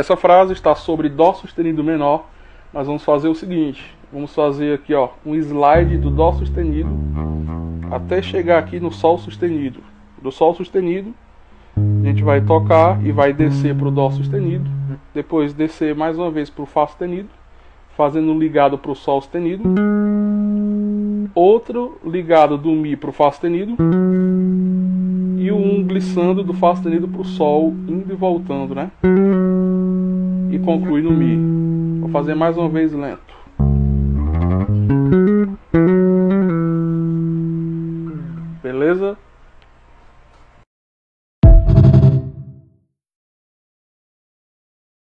Essa frase está sobre Dó sustenido menor. Nós vamos fazer o seguinte, vamos fazer aqui ó, um slide do Dó sustenido até chegar aqui no Sol sustenido. Do Sol sustenido a gente vai tocar e vai descer para o Dó sustenido, depois descer mais uma vez para o Fá sustenido, fazendo um ligado para o Sol sustenido, outro ligado do Mi para o Fá sustenido e um glissando do Fá sustenido para o Sol, indo e voltando, né? E concluir no Mi. Vou fazer mais uma vez lento.